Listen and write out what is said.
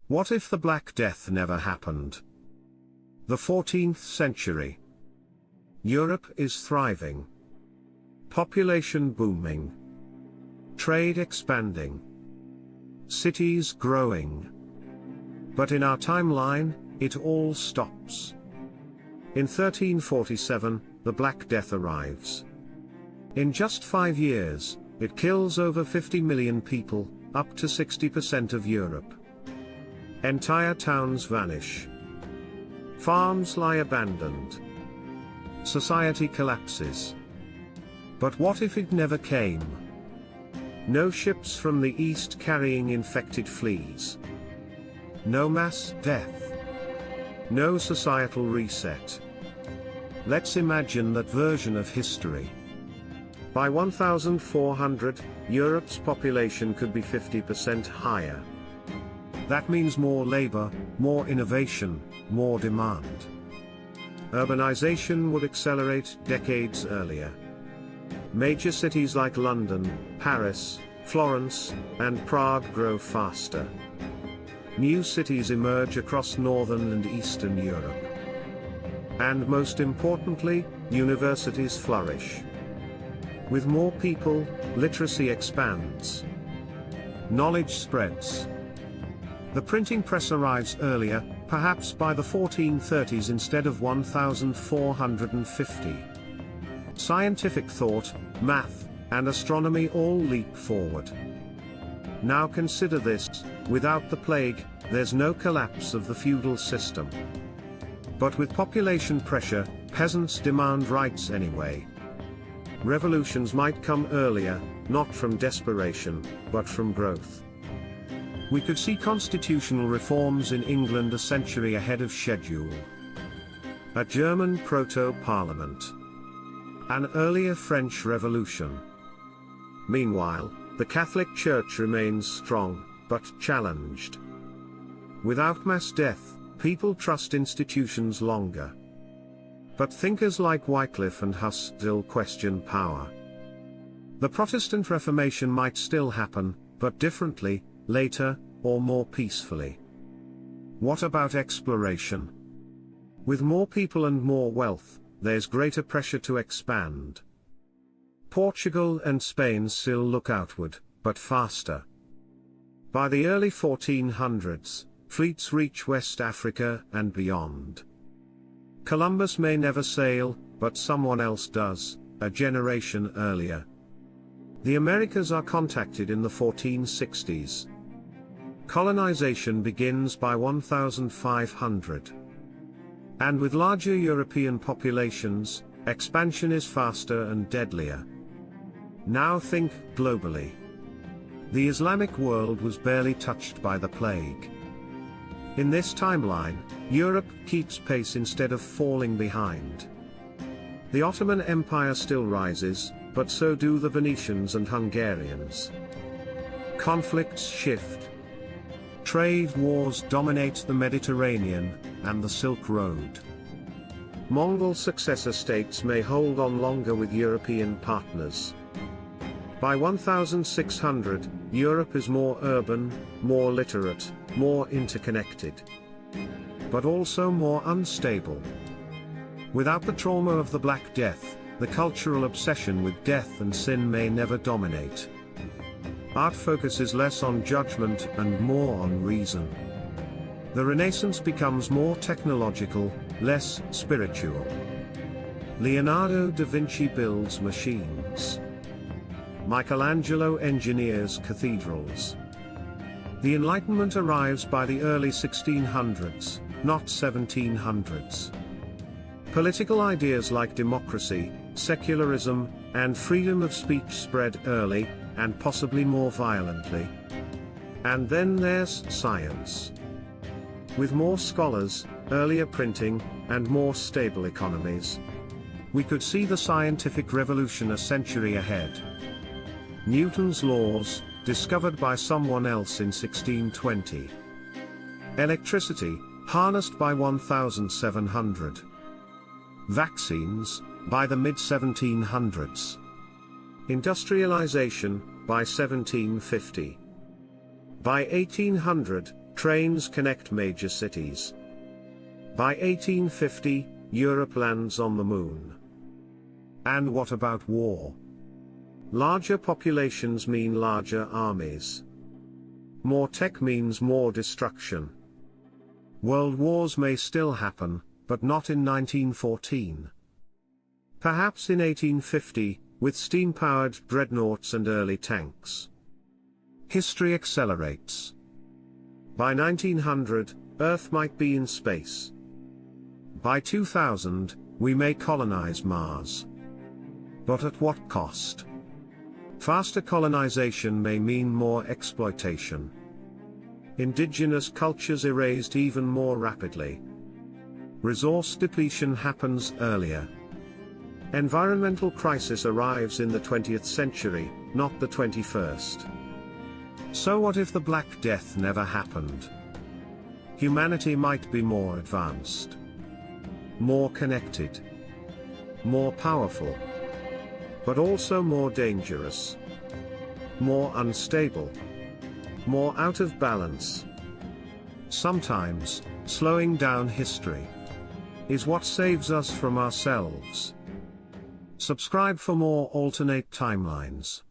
What if the Black Death never happened? The 14th century. Europe is thriving. Population booming. Trade expanding. Cities growing. But in our timeline, it all stops. In 1347, the Black Death arrives. In just 5 years, it kills over 50 million people, up to 60% of Europe. Entire towns vanish. Farms lie abandoned. Society collapses. But what if it never came? No ships from the east carrying infected fleas. No mass death. No societal reset. Let's imagine that version of history. By 1400, Europe's population could be 50% higher. That means more labor, more innovation, more demand. Urbanization would accelerate decades earlier. Major cities like London, Paris, Florence, and Prague grow faster. New cities emerge across northern and eastern Europe. And most importantly, universities flourish. With more people, literacy expands. Knowledge spreads. The printing press arrives earlier, perhaps by the 1430s instead of 1450. Scientific thought, math, and astronomy all leap forward. Now consider this: without the plague, there's no collapse of the feudal system. But with population pressure, peasants demand rights anyway. Revolutions might come earlier, not from desperation, but from growth. We could see constitutional reforms in England a century ahead of schedule. A German proto-parliament. An earlier French Revolution. Meanwhile, the Catholic Church remains strong, but challenged. Without mass death, people trust institutions longer. But thinkers like Wycliffe and Huss still question power. The Protestant Reformation might still happen, but differently, later, or more peacefully. What about exploration? With more people and more wealth, there's greater pressure to expand. Portugal and Spain still look outward, but faster. By the early 1400s, fleets reach West Africa and beyond. Columbus may never sail, but someone else does, a generation earlier. The Americas are contacted in the 1460s. Colonization begins by 1500. And with larger European populations, expansion is faster and deadlier. Now think globally. The Islamic world was barely touched by the plague. In this timeline, Europe keeps pace instead of falling behind. The Ottoman Empire still rises, but so do the Venetians and Hungarians. Conflicts shift. Trade wars dominate the Mediterranean and the Silk Road. Mongol successor states may hold on longer with European partners. By 1600, Europe is more urban, more literate, more interconnected. But also more unstable. Without the trauma of the Black Death, the cultural obsession with death and sin may never dominate. Art focuses less on judgment and more on reason. The Renaissance becomes more technological, less spiritual. Leonardo da Vinci builds machines. Michelangelo engineers cathedrals. The Enlightenment arrives by the early 1600s, not 1700s. Political ideas like democracy, secularism, and freedom of speech spread early, and possibly more violently. And then there's science. With more scholars, earlier printing, and more stable economies, we could see the scientific revolution a century ahead. Newton's laws, discovered by someone else in 1620. Electricity, harnessed by 1700. Vaccines, by the mid-1700s. Industrialization, by 1750. By 1800, Trains connect major cities. By 1850, Europe lands on the moon. And what about war? Larger populations mean larger armies. More tech means more destruction. World wars may still happen, but not in 1914. Perhaps in 1850, with steam-powered dreadnoughts and early tanks. History accelerates. By 1900, Earth might be in space. By 2000, we may colonize Mars. But at what cost? Faster colonization may mean more exploitation. Indigenous cultures erased even more rapidly. Resource depletion happens earlier. Environmental crisis arrives in the 20th century, not the 21st. So what if the Black Death never happened? Humanity might be more advanced, more connected, more powerful, but also more dangerous, more unstable, more out of balance. Sometimes, slowing down history is what saves us from ourselves. Subscribe for more alternate timelines.